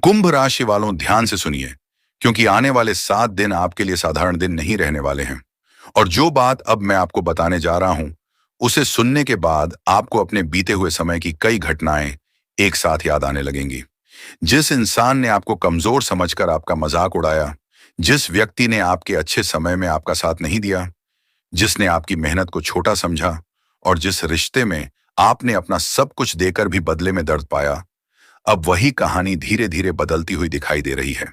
कुंभ राशि वालों ध्यान से सुनिए, क्योंकि आने वाले 7 दिन आपके लिए साधारण दिन नहीं रहने वाले हैं। और जो बात अब मैं आपको बताने जा रहा हूं, उसे सुनने के बाद आपको अपने बीते हुए समय की कई घटनाएं एक साथ याद आने लगेंगी। जिस इंसान ने आपको कमजोर समझकर आपका मजाक उड़ाया, जिस व्यक्ति ने आपके अच्छे समय में आपका साथ नहीं दिया, जिसने आपकी मेहनत को छोटा समझा, और जिस रिश्ते में आपने अपना सब कुछ देकर भी बदले में दर्द पाया, अब वही कहानी धीरे धीरे बदलती हुई दिखाई दे रही है।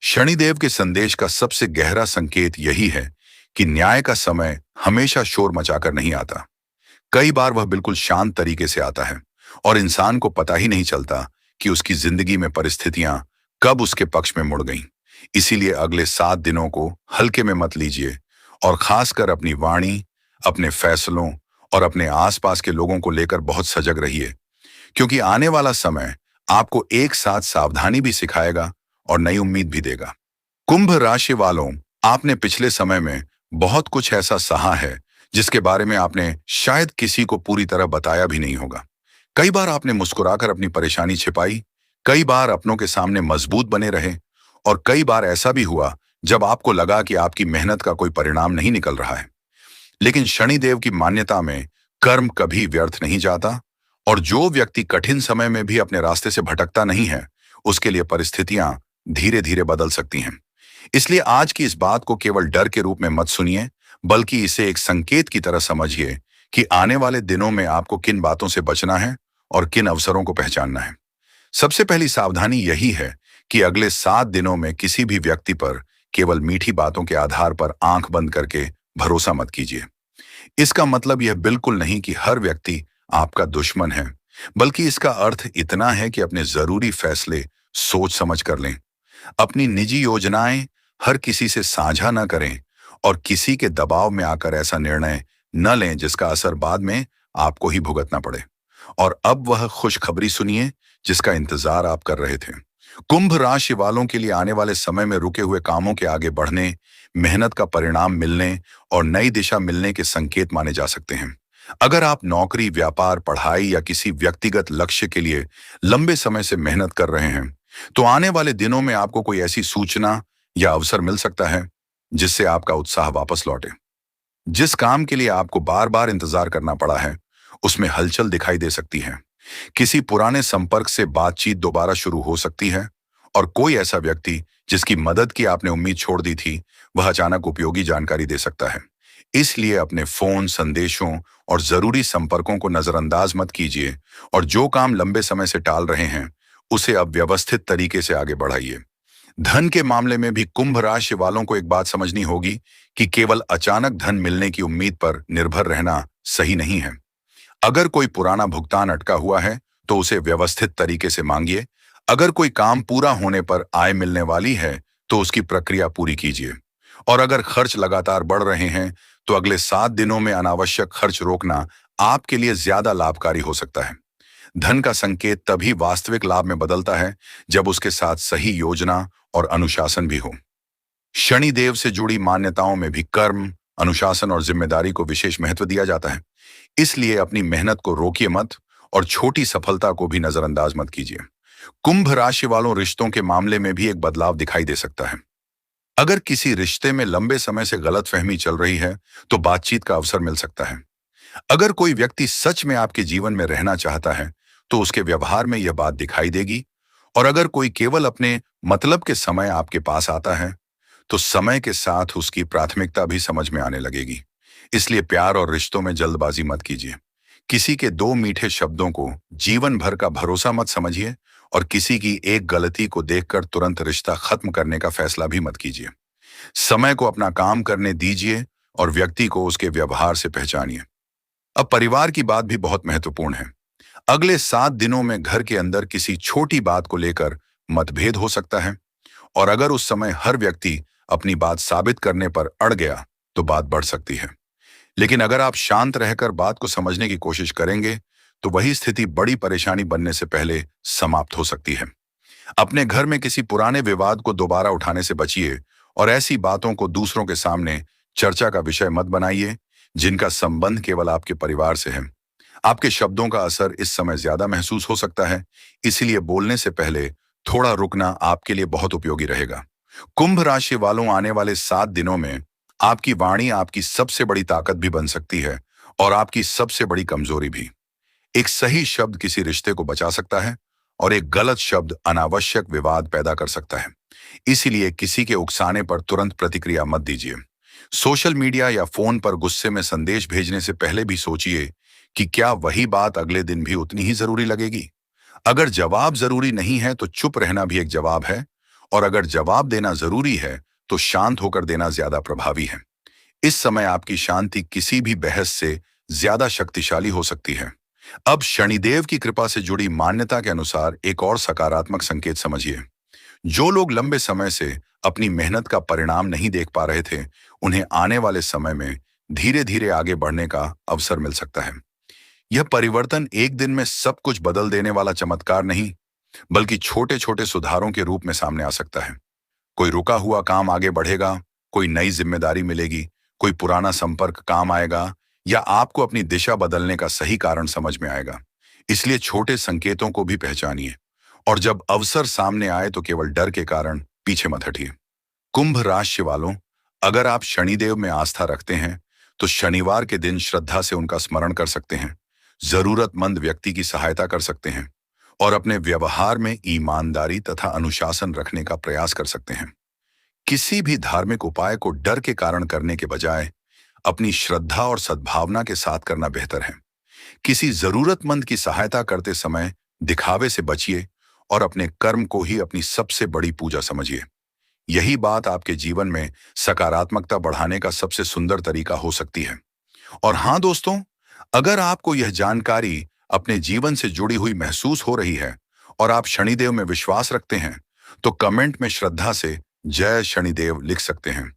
शनिदेव के संदेश का सबसे गहरा संकेत यही है कि न्याय का समय हमेशा शोर मचाकर नहीं आता। कई बार वह बिल्कुल शांत तरीके से आता है, और इंसान को पता ही नहीं चलता कि उसकी जिंदगी में परिस्थितियां कब उसके पक्ष में मुड़ गईं। इसीलिए अगले 7 दिनों को हल्के में मत लीजिए, और खासकर अपनी वाणी, अपने फैसलों और अपने आसपास के लोगों को लेकर बहुत सजग रहिए, क्योंकि आने वाला समय आपको एक साथ सावधानी भी सिखाएगा और नई उम्मीद भी देगा। कुंभ राशि वालों, आपने पिछले समय में बहुत कुछ ऐसा सहा है जिसके बारे में आपने शायद किसी को पूरी तरह बताया भी नहीं होगा। कई बार आपने मुस्कुराकर अपनी परेशानी छिपाई, कई बार अपनों के सामने मजबूत बने रहे, और कई बार ऐसा भी हुआ जब आपको लगा कि आपकी मेहनत का कोई परिणाम नहीं निकल रहा है। लेकिन शनिदेव की मान्यता में कर्म कभी व्यर्थ नहीं जाता, और जो व्यक्ति कठिन समय में भी अपने रास्ते से भटकता नहीं है, उसके लिए परिस्थितियां धीरे धीरे बदल सकती हैं। इसलिए आज की इस बात को केवल डर के रूप में मत सुनिए, बल्कि इसे एक संकेत की तरह समझिए कि आने वाले दिनों में आपको किन बातों से बचना है और किन अवसरों को पहचानना है। सबसे पहली सावधानी यही है कि अगले 7 दिनों में किसी भी व्यक्ति पर केवल मीठी बातों के आधार पर आंख बंद करके भरोसा मत कीजिए। इसका मतलब यह बिल्कुल नहीं कि हर व्यक्ति आपका दुश्मन है, बल्कि इसका अर्थ इतना है कि अपने जरूरी फैसले सोच समझ कर लें। अपनी निजी योजनाएं हर किसी से साझा न करें, और किसी के दबाव में आकर ऐसा निर्णय न लें जिसका असर बाद में आपको ही भुगतना पड़े। और अब वह खुशखबरी सुनिए जिसका इंतजार आप कर रहे थे। कुंभ राशि वालों के लिए आने वाले समय में रुके हुए कामों के आगे बढ़ने, मेहनत का परिणाम मिलने और नई दिशा मिलने के संकेत माने जा सकते हैं। अगर आप नौकरी, व्यापार, पढ़ाई या किसी व्यक्तिगत लक्ष्य के लिए लंबे समय से मेहनत कर रहे हैं, तो आने वाले दिनों में आपको कोई ऐसी सूचना या अवसर मिल सकता है जिससे आपका उत्साह वापस लौटे। जिस काम के लिए आपको बार बार इंतजार करना पड़ा है, उसमें हलचल दिखाई दे सकती है। किसी पुराने संपर्क से बातचीत दोबारा शुरू हो सकती है, और कोई ऐसा व्यक्ति जिसकी मदद की आपने उम्मीद छोड़ दी थी, वह अचानक उपयोगी जानकारी दे सकता है। इसलिए अपने फोन, संदेशों और जरूरी संपर्कों को नजरअंदाज मत कीजिए, और जो काम लंबे समय से टाल रहे हैं, उसे अब व्यवस्थित तरीके से आगे बढ़ाइए। धन के मामले में भी कुंभ राशि वालों को एक बात समझनी होगी कि केवल अचानक धन मिलने की उम्मीद पर निर्भर रहना सही नहीं है। अगर कोई पुराना भुगतान अटका हुआ है, तो उसे व्यवस्थित तरीके से मांगिए। अगर कोई काम पूरा होने पर आय मिलने वाली है, तो उसकी प्रक्रिया पूरी कीजिए। और अगर खर्च लगातार बढ़ रहे हैं, तो अगले 7 दिनों में अनावश्यक खर्च रोकना आपके लिए ज्यादा लाभकारी हो सकता है। धन का संकेत तभी वास्तविक लाभ में बदलता है जब उसके साथ सही योजना और अनुशासन भी हो। शनिदेव से जुड़ी मान्यताओं में भी कर्म, अनुशासन और जिम्मेदारी को विशेष महत्व दिया जाता है। इसलिए अपनी मेहनत को रोकिए मत, और छोटी सफलता को भी नजरअंदाज मत कीजिए। कुंभ राशि वालों, रिश्तों के मामले में भी एक बदलाव दिखाई दे सकता है। अगर किसी रिश्ते में लंबे समय से गलतफहमी चल रही है, तो बातचीत का अवसर मिल सकता है। अगर कोई व्यक्ति सच में आपके जीवन में रहना चाहता है, तो उसके व्यवहार में यह बात दिखाई देगी। और अगर कोई केवल अपने मतलब के समय आपके पास आता है, तो समय के साथ उसकी प्राथमिकता भी समझ में आने लगेगी। इसलिए प्यार और रिश्तों में जल्दबाजी मत कीजिए। किसी के 2 मीठे शब्दों को जीवन भर का भरोसा मत समझिए, और किसी की एक गलती को देखकर तुरंत रिश्ता खत्म करने का फैसला भी मत कीजिए। समय को अपना काम करने दीजिए, और व्यक्ति को उसके व्यवहार से पहचानिए। अब परिवार की बात भी बहुत महत्वपूर्ण है। अगले 7 दिनों में घर के अंदर किसी छोटी बात को लेकर मतभेद हो सकता है, और अगर उस समय हर व्यक्ति अपनी बात साबित करने पर अड़ गया, तो बात बढ़ सकती है। लेकिन अगर आप शांत रहकर बात को समझने की कोशिश करेंगे, तो वही स्थिति बड़ी परेशानी बनने से पहले समाप्त हो सकती है। अपने घर में किसी पुराने विवाद को दोबारा उठाने से बचिए, और ऐसी बातों को दूसरों के सामने चर्चा का विषय मत बनाइए जिनका संबंध केवल आपके परिवार से है। आपके शब्दों का असर इस समय ज्यादा महसूस हो सकता है, इसलिए बोलने से पहले थोड़ा रुकना आपके लिए बहुत उपयोगी रहेगा। कुंभ राशि वालों, आने वाले 7 दिनों में आपकी वाणी आपकी सबसे बड़ी ताकत भी बन सकती है और आपकी सबसे बड़ी कमजोरी भी। एक सही शब्द किसी रिश्ते को बचा सकता है और एक गलत शब्द अनावश्यक विवाद पैदा कर सकता है। इसीलिए किसी के उकसाने पर तुरंत प्रतिक्रिया मत दीजिए। सोशल मीडिया या फोन पर गुस्से में संदेश भेजने से पहले भी सोचिए कि क्या वही बात अगले दिन भी उतनी ही जरूरी लगेगी। अगर जवाब जरूरी नहीं है तो चुप रहना भी एक जवाब है, और अगर जवाब देना जरूरी है तो शांत होकर देना ज्यादा प्रभावी है। इस समय आपकी शांति किसी भी बहस से ज्यादा शक्तिशाली हो सकती है। अब शनिदेव की कृपा से जुड़ी मान्यता के अनुसार एक और सकारात्मक संकेत समझिए। जो लोग लंबे समय से अपनी मेहनत का परिणाम नहीं देख पा रहे थे, उन्हें आने वाले समय में धीरे धीरे आगे बढ़ने का अवसर मिल सकता है। यह परिवर्तन एक दिन में सब कुछ बदल देने वाला चमत्कार नहीं, बल्कि छोटे छोटे सुधारों के रूप में सामने आ सकता है। कोई रुका हुआ काम आगे बढ़ेगा, कोई नई जिम्मेदारी मिलेगी, कोई पुराना संपर्क काम आएगा, या आपको अपनी दिशा बदलने का सही कारण समझ में आएगा। इसलिए छोटे संकेतों को भी पहचानिए, और जब अवसर सामने आए तो केवल डर के कारण पीछे मत हटिए। कुंभ राशि वालों, अगर आप शनिदेव में आस्था रखते हैं तो शनिवार के दिन श्रद्धा से उनका स्मरण कर सकते हैं, जरूरतमंद व्यक्ति की सहायता कर सकते हैं और अपने व्यवहार में ईमानदारी तथा अनुशासन रखने का प्रयास कर सकते हैं। किसी भी धार्मिक उपाय को डर के कारण करने के बजाय अपनी श्रद्धा और सद्भावना के साथ करना बेहतर है। किसी जरूरतमंद की सहायता करते समय दिखावे से बचिए और अपने कर्म को ही अपनी सबसे बड़ी पूजा समझिए। यही बात आपके जीवन में सकारात्मकता बढ़ाने का सबसे सुंदर तरीका हो सकती है। और हाँ दोस्तों, अगर आपको यह जानकारी अपने जीवन से जुड़ी हुई महसूस हो रही है और आप शनिदेव में विश्वास रखते हैं, तो कमेंट में श्रद्धा से जय शनिदेव लिख सकते हैं।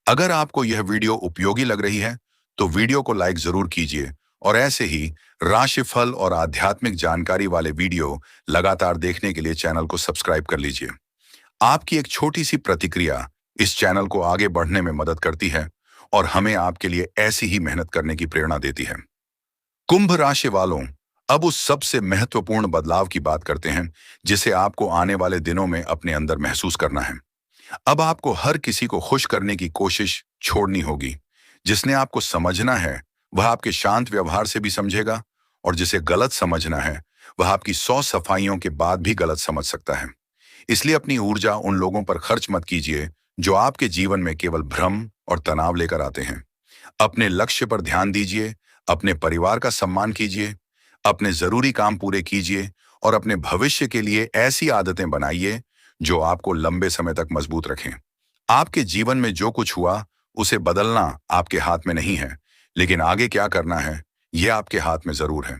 अगर आपको यह वीडियो उपयोगी लग रही है तो वीडियो को लाइक जरूर कीजिए, और ऐसे ही राशिफल और आध्यात्मिक जानकारी वाले वीडियो लगातार देखने के लिए चैनल को सब्सक्राइब कर लीजिए। आपकी एक छोटी सी प्रतिक्रिया इस चैनल को आगे बढ़ने में मदद करती है और हमें आपके लिए ऐसी ही मेहनत करने की प्रेरणा देती है। कुंभ राशि वालों, अब उस सबसे महत्वपूर्ण बदलाव की बात करते हैं जिसे आपको आने वाले दिनों में अपने अंदर महसूस करना है। अब आपको हर किसी को खुश करने की कोशिश छोड़नी होगी। जिसने आपको समझना है वह आपके शांत व्यवहार से भी समझेगा, और जिसे गलत समझना है वह आपकी 100 सफाइयों के बाद भी गलत समझ सकता है। इसलिए अपनी ऊर्जा उन लोगों पर खर्च मत कीजिए जो आपके जीवन में केवल भ्रम और तनाव लेकर आते हैं। अपने लक्ष्य पर ध्यान दीजिए, अपने परिवार का सम्मान कीजिए, अपने जरूरी काम पूरे कीजिए और अपने भविष्य के लिए ऐसी आदतें बनाइए जो आपको लंबे समय तक मजबूत रखें। आपके जीवन में जो कुछ हुआ उसे बदलना आपके हाथ में नहीं है, लेकिन आगे क्या करना है यह आपके हाथ में जरूर है।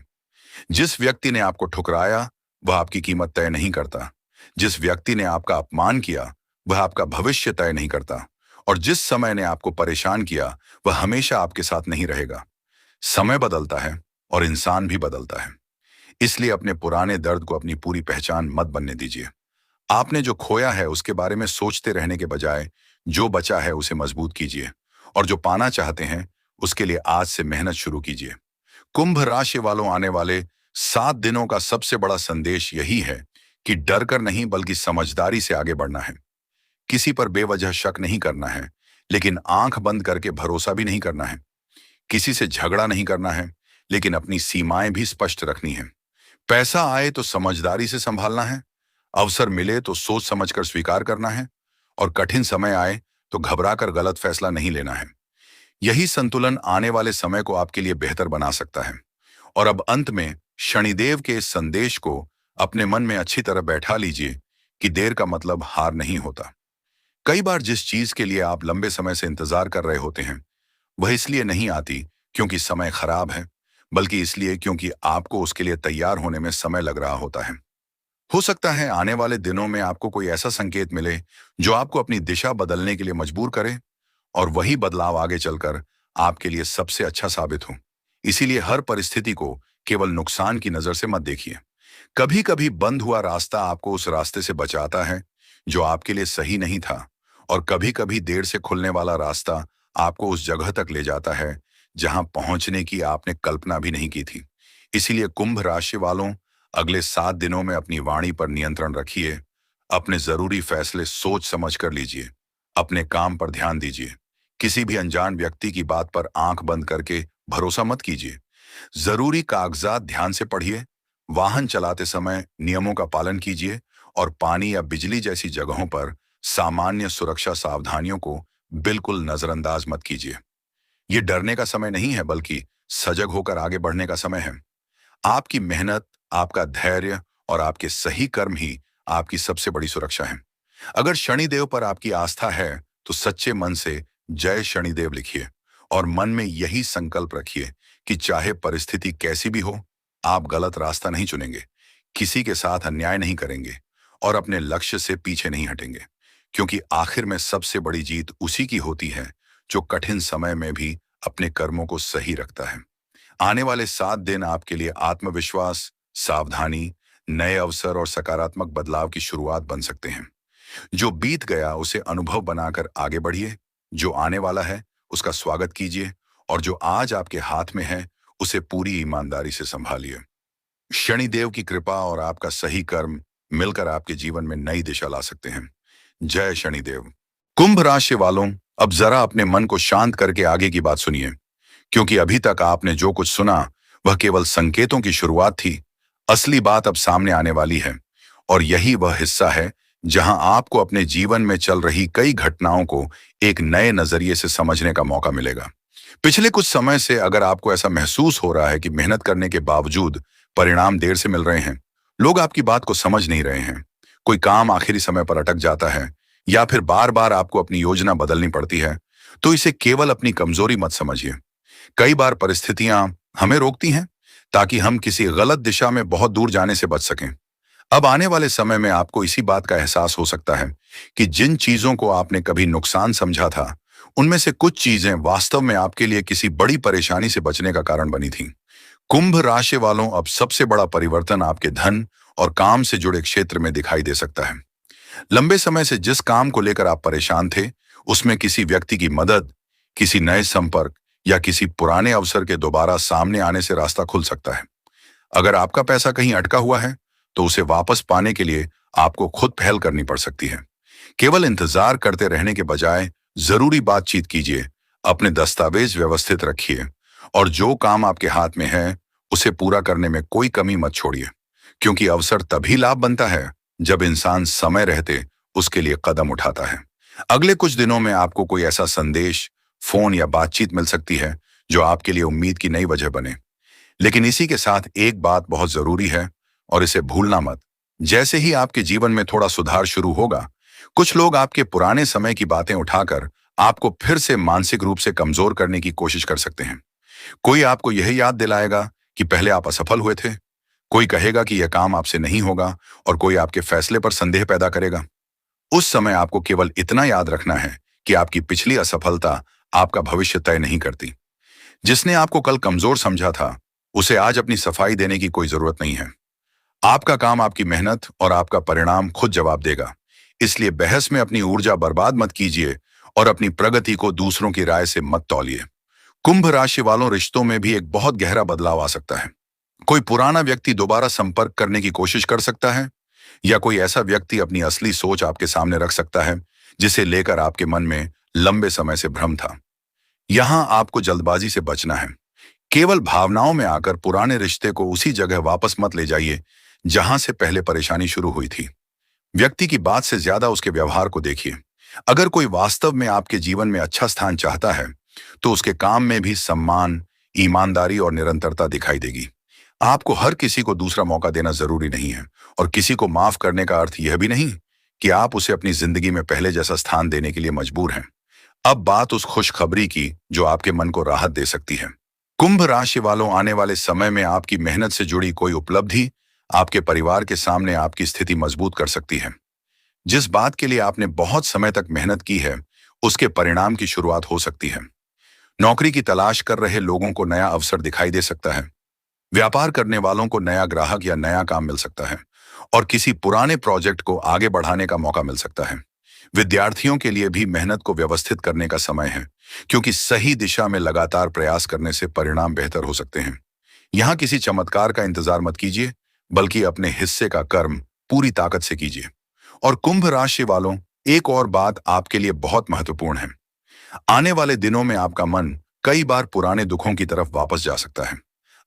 जिस व्यक्ति ने आपको ठुकराया वह आपकी कीमत तय नहीं करता। जिस व्यक्ति ने आपका अपमान किया वह आपका भविष्य तय नहीं करता, और जिस समय ने आपको परेशान किया वह हमेशा आपके साथ नहीं रहेगा। समय बदलता है और इंसान भी बदलता है। इसलिए अपने पुराने दर्द को अपनी पूरी पहचान मत बनने दीजिए। आपने जो खोया है उसके बारे में सोचते रहने के बजाय जो बचा है उसे मजबूत कीजिए, और जो पाना चाहते हैं उसके लिए आज से मेहनत शुरू कीजिए। कुंभ राशि वालों, आने वाले 7 दिनों का सबसे बड़ा संदेश यही है कि डर कर नहीं बल्कि समझदारी से आगे बढ़ना है। किसी पर बेवजह शक नहीं करना है, लेकिन आंख बंद करके भरोसा भी नहीं करना है। किसी से झगड़ा नहीं करना है, लेकिन अपनी सीमाएं भी स्पष्ट रखनी है। पैसा आए तो समझदारी से संभालना है, अवसर मिले तो सोच समझकर स्वीकार करना है, और कठिन समय आए तो घबराकर गलत फैसला नहीं लेना है। यही संतुलन आने वाले समय को आपके लिए बेहतर बना सकता है। और अब अंत में शनिदेव के इस संदेश को अपने मन में अच्छी तरह बैठा लीजिए कि देर का मतलब हार नहीं होता। कई बार जिस चीज के लिए आप लंबे समय से इंतजार कर रहे होते हैं वह इसलिए नहीं आती क्योंकि समय खराब है, बल्कि इसलिए क्योंकि आपको उसके लिए तैयार होने में समय लग रहा होता है। हो सकता है आने वाले दिनों में आपको कोई ऐसा संकेत मिले जो आपको अपनी दिशा बदलने के लिए मजबूर करे, और वही बदलाव आगे चलकर आपके लिए सबसे अच्छा साबित हो। इसीलिए हर परिस्थिति को केवल नुकसान की नजर से मत देखिए। कभी कभी बंद हुआ रास्ता आपको उस रास्ते से बचाता है जो आपके लिए सही नहीं था, और कभी कभी देर से खुलने वाला रास्ता आपको उस जगह तक ले जाता है जहां पहुंचने की आपने कल्पना भी नहीं की थी। इसीलिए कुंभ राशि वालों, अगले 7 दिनों में अपनी वाणी पर नियंत्रण रखिए, अपने जरूरी फैसले सोच समझ कर लीजिए। अपने काम पर ध्यान दीजिए। किसी भी अनजान व्यक्ति की बात पर आंख बंद करके भरोसा मत कीजिए। जरूरी कागजात ध्यान से पढ़िए। वाहन चलाते समय नियमों का पालन कीजिए और पानी या बिजली जैसी जगहों पर सामान्य सुरक्षा सावधानियों को बिल्कुल नजरअंदाज मत कीजिए। ये डरने का समय नहीं है, बल्कि सजग होकर आगे बढ़ने का समय है। आपकी मेहनत, आपका धैर्य और आपके सही कर्म ही आपकी सबसे बड़ी सुरक्षा है। अगर शनिदेव पर आपकी आस्था है, तो सच्चे मन से जय शनिदेव लिखिए और मन में यही संकल्प रखिए कि चाहे परिस्थिति कैसी भी हो, आप गलत रास्ता नहीं चुनेंगे, किसी के साथ अन्याय नहीं करेंगे और अपने लक्ष्य से पीछे नहीं हटेंगे। क्योंकि आखिर में सबसे बड़ी जीत उसी की होती है जो कठिन समय में भी अपने कर्मों को सही रखता है। आने वाले 7 दिन आपके लिए आत्मविश्वास, सावधानी, नए अवसर और सकारात्मक बदलाव की शुरुआत बन सकते हैं। जो बीत गया उसे अनुभव बनाकर आगे बढ़िए। जो आने वाला है उसका स्वागत कीजिए और जो आज आपके हाथ में है उसे पूरी ईमानदारी से संभालिए। शनिदेव की कृपा और आपका सही कर्म मिलकर आपके जीवन में नई दिशा ला सकते हैं। जय शनिदेव। कुंभ राशि वालों, अब जरा अपने मन को शांत करके आगे की बात सुनिए, क्योंकि अभी तक आपने जो कुछ सुना वह केवल संकेतों की शुरुआत थी। असली बात अब सामने आने वाली है और यही वह हिस्सा है जहां आपको अपने जीवन में चल रही कई घटनाओं को एक नए नजरिए से समझने का मौका मिलेगा। पिछले कुछ समय से अगर आपको ऐसा महसूस हो रहा है कि मेहनत करने के बावजूद परिणाम देर से मिल रहे हैं, लोग आपकी बात को समझ नहीं रहे हैं, कोई काम आखिरी समय पर अटक जाता है या फिर बार बार आपको अपनी योजना बदलनी पड़ती है, तो इसे केवल अपनी कमजोरी मत समझिए। कई बार परिस्थितियां हमें रोकती हैं ताकि हम किसी गलत दिशा में बहुत दूर जाने से बच सकें। अब आने वाले समय में आपको इसी बात का एहसास हो सकता है कि जिन चीजों को आपने कभी नुकसान समझा था, उनमें से कुछ चीजें वास्तव में आपके लिए किसी बड़ी परेशानी से बचने का कारण बनी थीं। कुंभ राशि वालों, अब सबसे बड़ा परिवर्तन आपके धन और काम से जुड़े क्षेत्र में दिखाई दे सकता है। लंबे समय से जिस काम को लेकर आप परेशान थे, उसमें किसी व्यक्ति की मदद, किसी नए संपर्क या किसी पुराने अवसर के दोबारा सामने आने से रास्ता खुल सकता है। अगर आपका पैसा कहीं अटका हुआ है, तो उसे वापस पाने के लिए आपको खुद पहल करनी पड़ सकती है। केवल इंतजार करते रहने के बजाय जरूरी बातचीत कीजिए, अपने दस्तावेज व्यवस्थित रखिए और जो काम आपके हाथ में है उसे पूरा करने में कोई कमी मत छोड़िए, क्योंकि अवसर तभी लाभ बनता है जब इंसान समय रहते उसके लिए कदम उठाता है। अगले कुछ दिनों में आपको कोई ऐसा संदेश, फोन या बातचीत मिल सकती है जो आपके लिए उम्मीद की नई वजह बने। लेकिन इसी के साथ एक बात बहुत जरूरी है और इसे भूलना मत। जैसे ही आपके जीवन में थोड़ा सुधार शुरू होगा, कुछ लोग आपके पुराने समय की बातें उठाकर आपको फिर से मानसिक रूप से कमजोर करने की कोशिश कर सकते हैं। कोई आपको यह याद दिलाएगा कि पहले आप असफल हुए थे, कोई कहेगा कि यह काम आपसे नहीं होगा और कोई आपके फैसले पर संदेह पैदा करेगा। उस समय आपको केवल इतना याद रखना है कि आपकी पिछली असफलता आपका भविष्य तय नहीं करती। जिसने आपको कल कमजोर समझा था, उसे आज अपनी सफाई देने की कोई जरूरत नहीं है। आपका काम, आपकी मेहनत और आपका परिणाम खुद जवाब देगा। इसलिए बहस में अपनी ऊर्जा बर्बाद मत कीजिए और अपनी प्रगति को दूसरों की राय से मत तौलिए। कुंभ राशि वालों, रिश्तों में भी एक बहुत गहरा बदलाव आ सकता है। कोई पुराना व्यक्ति दोबारा संपर्क करने की कोशिश कर सकता है या कोई ऐसा व्यक्ति अपनी असली सोच आपके सामने रख सकता है जिसे लेकर आपके मन में लंबे समय से भ्रम था। यहां आपको जल्दबाजी से बचना है। केवल भावनाओं में आकर पुराने रिश्ते को उसी जगह वापस मत ले जाइए जहां से पहले परेशानी शुरू हुई थी। व्यक्ति की बात से ज्यादा उसके व्यवहार को देखिए। अगर कोई वास्तव में आपके जीवन में अच्छा स्थान चाहता है, तो उसके काम में भी सम्मान, ईमानदारी और निरंतरता दिखाई देगी। आपको हर किसी को दूसरा मौका देना जरूरी नहीं है और किसी को माफ करने का अर्थ यह भी नहीं कि आप उसे अपनी जिंदगी में पहले जैसा स्थान देने के लिए मजबूर हैं। अब बात उस खुशखबरी की जो आपके मन को राहत दे सकती है। कुंभ राशि वालों, आने वाले समय में आपकी मेहनत से जुड़ी कोई उपलब्धि आपके परिवार के सामने आपकी स्थिति मजबूत कर सकती है। जिस बात के लिए आपने बहुत समय तक मेहनत की है, उसके परिणाम की शुरुआत हो सकती है। नौकरी की तलाश कर रहे लोगों को नया अवसर दिखाई दे सकता है। व्यापार करने वालों को नया ग्राहक या नया काम मिल सकता है और किसी पुराने प्रोजेक्ट को आगे बढ़ाने का मौका मिल सकता है। विद्यार्थियों के लिए भी मेहनत को व्यवस्थित करने का समय है, क्योंकि सही दिशा में लगातार प्रयास करने से परिणाम बेहतर हो सकते हैं। यहां किसी चमत्कार का इंतजार मत कीजिए, बल्कि अपने हिस्से का कर्म पूरी ताकत से कीजिए। और कुंभ राशि वालों, एक और बात आपके लिए बहुत महत्वपूर्ण है। आने वाले दिनों में आपका मन कई बार पुराने दुखों की तरफ वापस जा सकता है।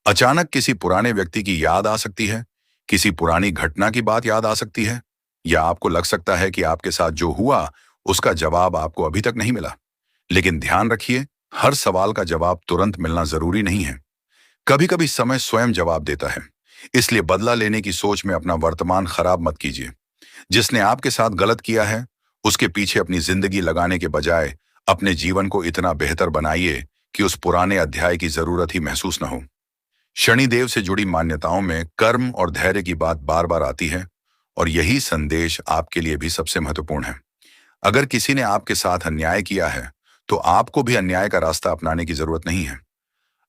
अचानक किसी पुराने व्यक्ति की याद आ सकती है, किसी पुरानी घटना की बात याद आ सकती है, या आपको लग सकता है कि आपके साथ जो हुआ उसका जवाब आपको अभी तक नहीं मिला। लेकिन ध्यान रखिए, हर सवाल का जवाब तुरंत मिलना जरूरी नहीं है। कभी कभी समय स्वयं जवाब देता है। इसलिए बदला लेने की सोच में अपना वर्तमान खराब मत कीजिए। जिसने आपके साथ गलत किया है, उसके पीछे अपनी जिंदगी लगाने के बजाय अपने जीवन को इतना बेहतर बनाइए कि उस पुराने अध्याय की जरूरत ही महसूस न हो। शनिदेव से जुड़ी मान्यताओं में कर्म और धैर्य की बात बार बार आती है, और यही संदेश आपके लिए भी सबसे महत्वपूर्ण है। अगर किसी ने आपके साथ अन्याय किया है, तो आपको भी अन्याय का रास्ता अपनाने की जरूरत नहीं है।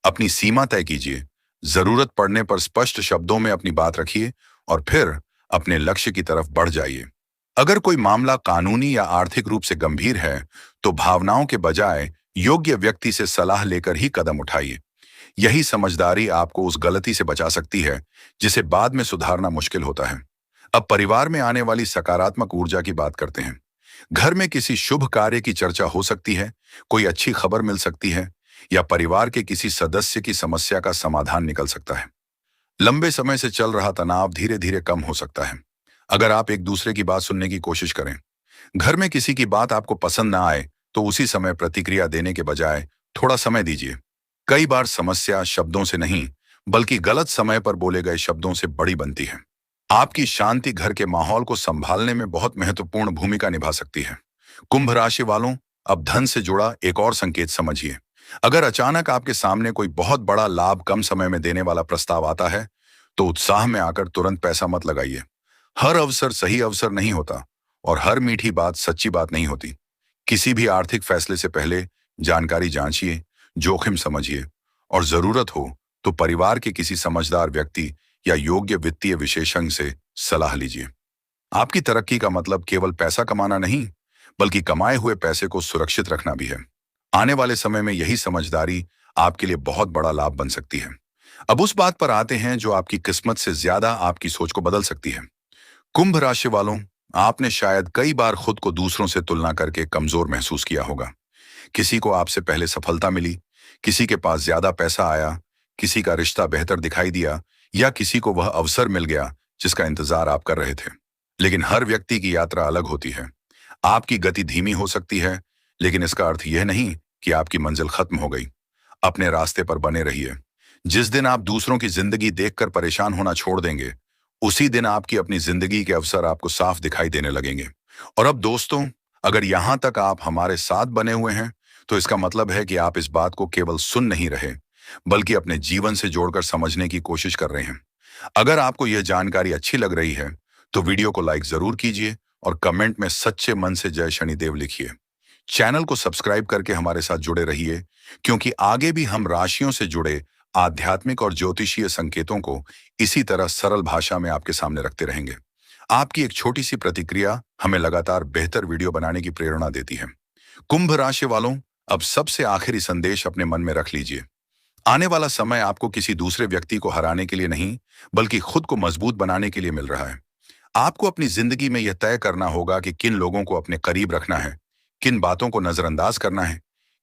अपनी सीमा तय कीजिए, जरूरत पड़ने पर स्पष्ट शब्दों में अपनी बात रखिए, और फिर अपने लक्ष्य की तरफ बढ़ जाइए। अगर कोई मामला कानूनी या आर्थिक रूप से गंभीर है, तो भावनाओं के बजाय योग्य व्यक्ति से सलाह लेकर ही कदम उठाइए। यही समझदारी आपको उस गलती से बचा सकती है जिसे बाद में सुधारना मुश्किल होता है। अब परिवार में आने वाली सकारात्मक ऊर्जा की बात करते हैं। घर में किसी शुभ कार्य की चर्चा हो सकती है, कोई अच्छी खबर मिल सकती है, या परिवार के किसी सदस्य की समस्या का समाधान निकल सकता है। लंबे समय से चल रहा तनाव धीरे धीरे कम हो सकता है अगर आप एक दूसरे की बात सुनने की कोशिश करें। घर में किसी की बात आपको पसंद ना आए, तो उसी समय प्रतिक्रिया देने के बजाय थोड़ा समय दीजिए। कई बार समस्या शब्दों से नहीं, बल्कि गलत समय पर बोले गए शब्दों से बड़ी बनती है। आपकी शांति घर के माहौल को संभालने में बहुत महत्वपूर्ण भूमिका निभा सकती है। कुंभ राशि वालों, अब धन से जुड़ा एक और संकेत समझिए। अगर अचानक आपके सामने कोई बहुत बड़ा लाभ कम समय में देने वाला प्रस्ताव आता है, तो उत्साह में आकर तुरंत पैसा मत लगाइए। हर अवसर सही अवसर नहीं होता, और हर मीठी बात सच्ची बात नहीं होती। किसी भी आर्थिक फैसले से पहले जानकारी जांचिए, जोखिम समझिए, और जरूरत हो तो परिवार के किसी समझदार व्यक्ति या योग्य वित्तीय विशेषज्ञ से सलाह लीजिए। आपकी तरक्की का मतलब केवल पैसा कमाना नहीं, बल्कि कमाए हुए पैसे को सुरक्षित रखना भी है। आने वाले समय में यही समझदारी आपके लिए बहुत बड़ा लाभ बन सकती है। अब उस बात पर आते हैं जो आपकी किस्मत से ज्यादा आपकी सोच को बदल सकती है। कुंभ राशि वालों, आपने शायद कई बार खुद को दूसरों से तुलना करके कमजोर महसूस किया होगा। किसी को आपसे पहले सफलता मिली, किसी के पास ज्यादा पैसा आया, किसी का रिश्ता बेहतर दिखाई दिया, या किसी को वह अवसर मिल गया जिसका इंतजार आप कर रहे थे। लेकिन हर व्यक्ति की यात्रा अलग होती है। आपकी गति धीमी हो सकती है, लेकिन इसका अर्थ यह नहीं कि आपकी मंजिल खत्म हो गई। अपने रास्ते पर बने रहिए। जिस दिन आप दूसरों की जिंदगी देखकर परेशान होना छोड़ देंगे, उसी दिन आपकी अपनी जिंदगी के अवसर आपको साफ दिखाई देने लगेंगे। और अब दोस्तों, अगर यहां तक आप हमारे साथ बने हुए हैं, तो इसका मतलब है कि आप इस बात को केवल सुन नहीं रहे, बल्कि अपने जीवन से जोड़कर समझने की कोशिश कर रहे हैं। अगर आपको यह जानकारी अच्छी लग रही है, तो वीडियो को लाइक जरूर कीजिए, और कमेंट में सच्चे मन से जय शनिदेव लिखिए। चैनल को सब्सक्राइब करके हमारे साथ जुड़े रहिए, क्योंकि आगे भी हम राशियों से जुड़े आध्यात्मिक और ज्योतिषीय संकेतों को इसी तरह सरल भाषा में आपके सामने रखते रहेंगे। आपकी एक छोटी सी प्रतिक्रिया हमें लगातार बेहतर वीडियो बनाने की प्रेरणा देती है। कुंभ राशि वालों, अब सबसे आखिरी संदेश अपने मन में रख लीजिए। आने वाला समय आपको किसी दूसरे व्यक्ति को हराने के लिए नहीं, बल्कि खुद को मजबूत बनाने के लिए मिल रहा है। आपको अपनी जिंदगी में यह तय करना होगा कि किन लोगों को अपने करीब रखना है, किन बातों को नजरअंदाज करना है,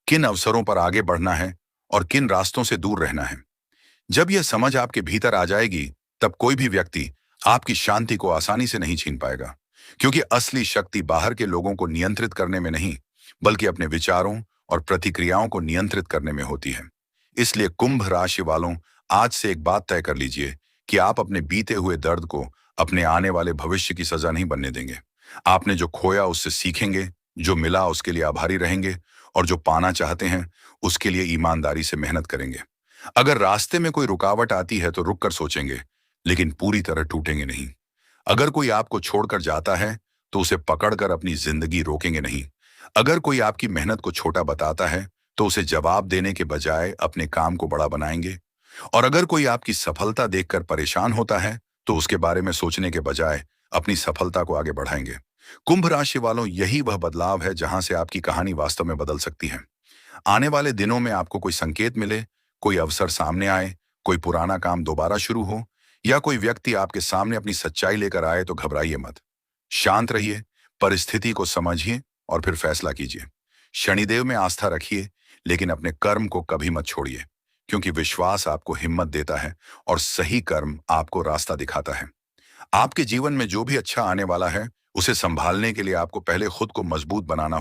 किन अवसरों पर आगे बढ़ना है, और किन रास्तों से दूर रहना है। जब यह समझ आपके भीतर आ जाएगी, तब कोई भी व्यक्ति आपकी शांति को आसानी से नहीं छीन पाएगा, क्योंकि असली शक्ति बाहर के लोगों को नियंत्रित करने में नहीं, बल्कि अपने विचारों और प्रतिक्रियाओं को नियंत्रित करने में होती है। इसलिए कुंभ राशि वालों, आज से एक बात तय कर लीजिए कि आप अपने बीते हुए दर्द को अपने आने वाले भविष्य की सजा नहीं बनने देंगे। आपने जो खोया उससे सीखेंगे, जो मिला उसके लिए आभारी रहेंगे, और जो पाना चाहते हैं उसके लिए ईमानदारी से मेहनत करेंगे। अगर रास्ते में कोई रुकावट आती है तो रुक कर सोचेंगे, लेकिन पूरी तरह टूटेंगे नहीं। अगर कोई आपको छोड़कर जाता है, तो उसे पकड़कर अपनी जिंदगी रोकेंगे नहीं। अगर कोई आपकी मेहनत को छोटा बताता है, तो उसे जवाब देने के बजाय अपने काम को बड़ा बनाएंगे। और अगर कोई आपकी सफलता देखकर परेशान होता है, तो उसके बारे में सोचने के बजाय अपनी सफलता को आगे बढ़ाएंगे। कुंभ राशि वालों, यही वह बदलाव है जहां से आपकी कहानी वास्तव में बदल सकती है। आने वाले दिनों में आपको कोई संकेत मिले, कोई अवसर सामने आए, कोई पुराना काम दोबारा शुरू हो, या कोई व्यक्ति आपके सामने अपनी सच्चाई लेकर आए, तो घबराइए मत। शांत रहिए, परिस्थिति को समझिए और फिर फैसला कीजिए। शनिदेव में आस्था रखिए, लेकिन अपने कर्म को कभी मत छोड़िए, क्योंकि विश्वास आपको हिम्मत देता है और सही कर्म आपको रास्ता दिखाता है। आपके जीवन में जो भी अच्छा आने वाला है, उसे संभालने के लिए आपको पहले खुद को मजबूत बनाना